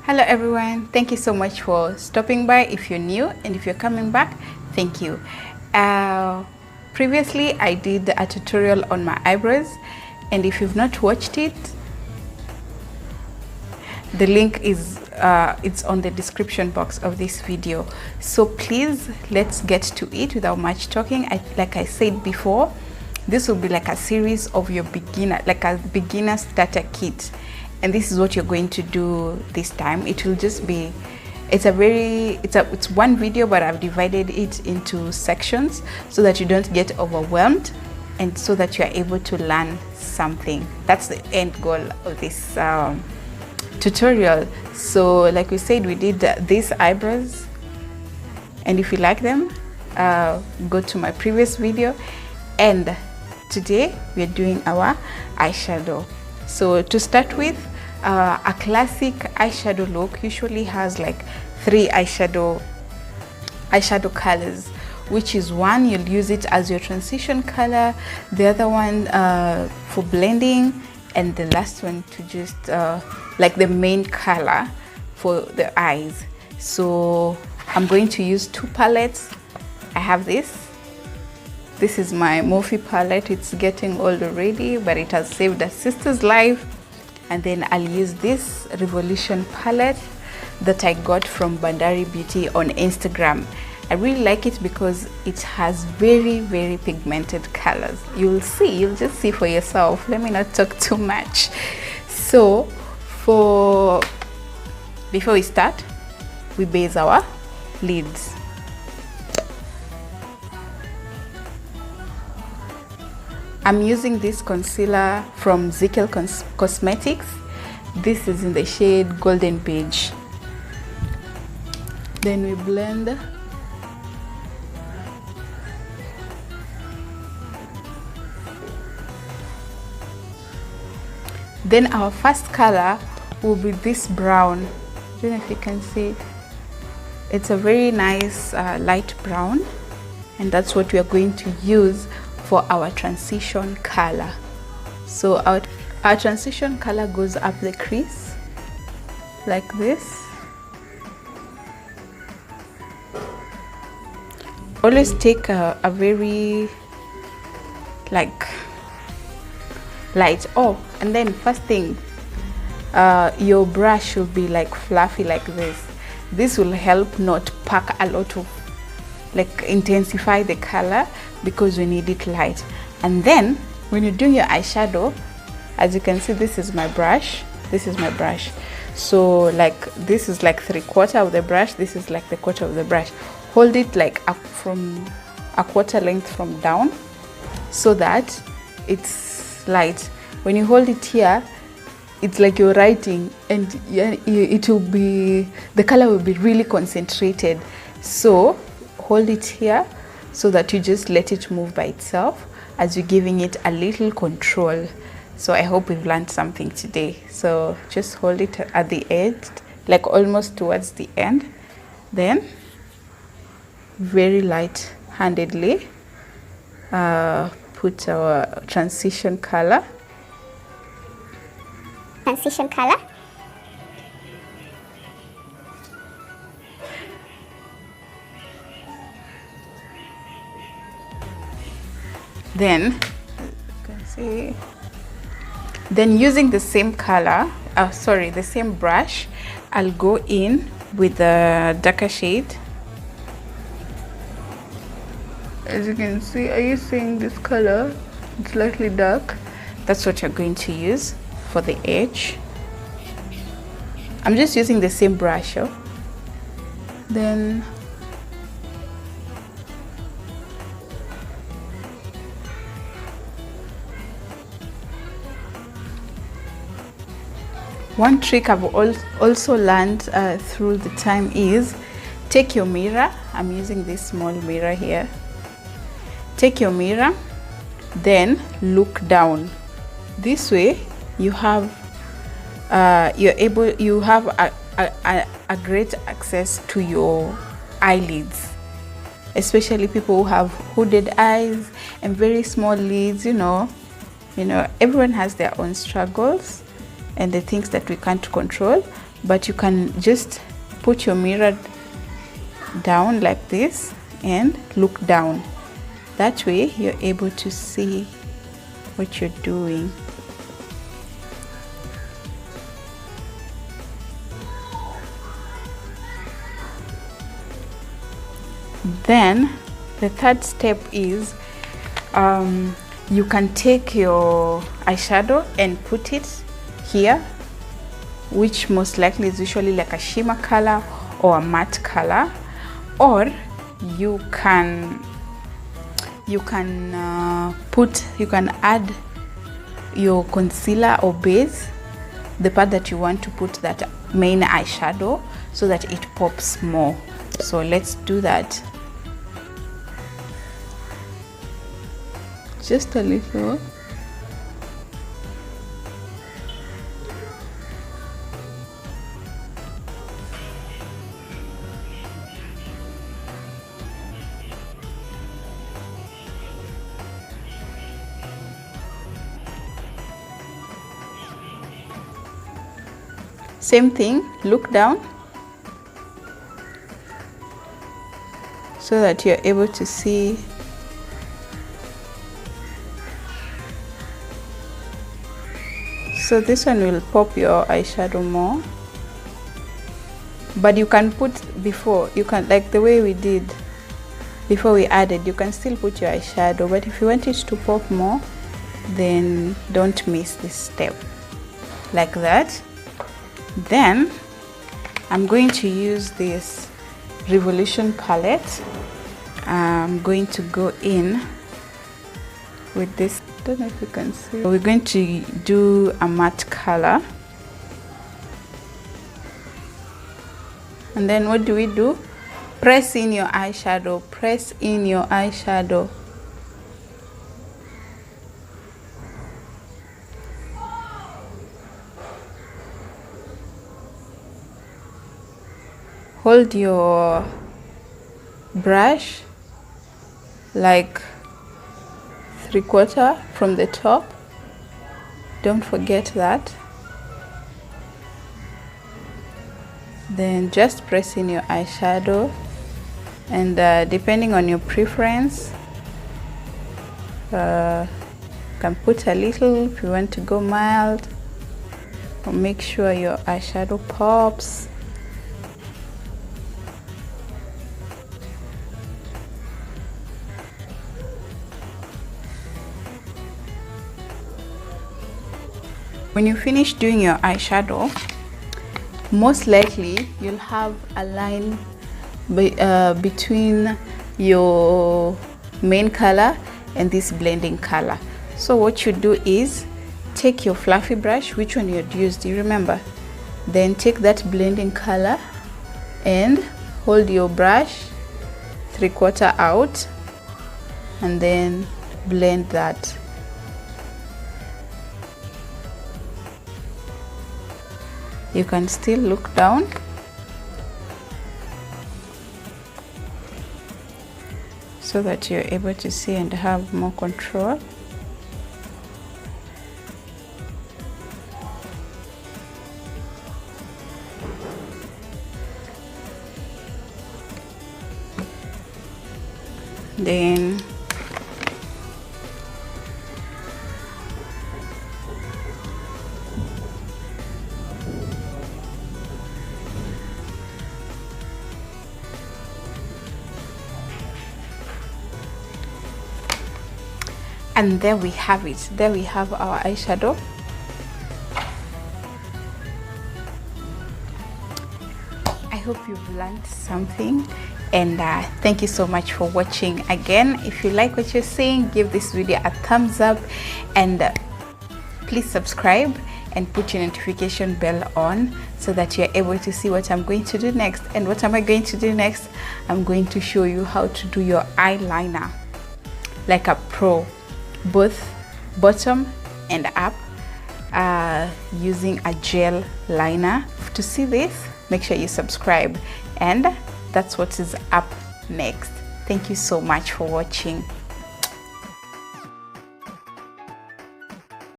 Hello everyone, thank you so much for stopping by. If you're new and if you're coming back, thank you. Previously I did a tutorial on my eyebrows, and if you've not watched it, the link is it's on the description box of this video. So please, let's get to it without much talking. Like I said before, this will be like a series of your beginner, like a beginner starter kit, and this is what you're going to do this time. It will just be, it's one video, but I've divided it into sections so that you don't get overwhelmed and so that you are able to learn something. That's the end goal of this tutorial. So like we said, we did these eyebrows, and if you like them, go to my previous video. And today we're doing our eyeshadow. So to start with, a classic eyeshadow look usually has like 3 eyeshadow colors, which is one, you'll use it as your transition color, the other one for blending, and the last one to just like the main color for the eyes. So I'm going to use 2 palettes. I have this is my Morphe palette. It's getting old already, but it has saved a sister's life. And then I'll use this Revolution palette that I got from Bandari Beauty on Instagram. I really like it because it has very, very pigmented colors. You'll just see for yourself. Let me not talk too much. So before we start, we base our lids. I'm using this concealer from Zickel Cosmetics. This is in the shade Golden Beige. Then we blend. Then our first color will be this brown. I don't know if you can see. It's a very nice light brown, and that's what we are going to use for our transition color. So our transition color goes up the crease like this. Always take a very like light. Oh, and then first thing, your brush will be like fluffy like this. This will help not pack a lot of, like, intensify the color, because we need it light. And then when you're doing your eyeshadow, as you can see, this is my brush. So like this is like 3/4 of the brush, this is like the quarter of the brush. Hold it like up from a quarter length from down so that it's light. When you hold it here, it's like you're writing, and it will be, the color will be really concentrated. So hold it here so that you just let it move by itself as you're giving it a little control. So I hope we've learned something today. So just hold it at the edge, like almost towards the end. Then very light-handedly put our transition color. Then you can see, then using the same color, the same brush, I'll go in with the darker shade. As you can see, are you seeing this color? It's slightly dark. That's what you're going to use for the edge. I'm just using the same brush. Then one trick I've also learned through the time is, take your mirror. I'm using this small mirror here. Take your mirror, then look down. This way you have you have a great access to your eyelids, especially people who have hooded eyes and very small lids. You know, everyone has their own struggles and the things that we can't control, but you can just put your mirror down like this and look down. That way you're able to see what you're doing. Then the third step is you can take your eyeshadow and put it here, which most likely is usually like a shimmer color or a matte color, or you can add your concealer or base, the part that you want to put that main eyeshadow, so that it pops more. So let's do that. Just a little. Same thing, look down so that you're able to see. So this one will pop your eyeshadow more, but you can put before, you can, like the way we did before we added, you can still put your eyeshadow, but if you want it to pop more, then don't miss this step, like that. Then I'm going to use this Revolution palette. I'm going to go in with this, I don't know if you can see. We're going to do a matte color. And then what do? Press in your eyeshadow, press in your eyeshadow. Hold your brush like 3/4 from the top. Don't forget that. Then just press in your eyeshadow, and depending on your preference, you can put a little if you want to go mild, or make sure your eyeshadow pops. When you finish doing your eyeshadow, most likely you'll have a line between your main color and this blending color. So what you do is take your fluffy brush, which one you had used, do you remember? Then take that blending color and hold your brush 3/4 out, and then blend that. You can still look down. So that you're able to see and have more control. Then and there we have it. There we have our eyeshadow. I hope you've learned something, and thank you so much for watching. Again, if you like what you're seeing, give this video a thumbs up, and please subscribe and put your notification bell on so that you're able to see what I'm going to do next. And what am I going to do next? I'm going to show you how to do your eyeliner like a pro, both bottom and up, using a gel liner. To see this, make sure you subscribe, and that's what is up next. Thank you so much for watching.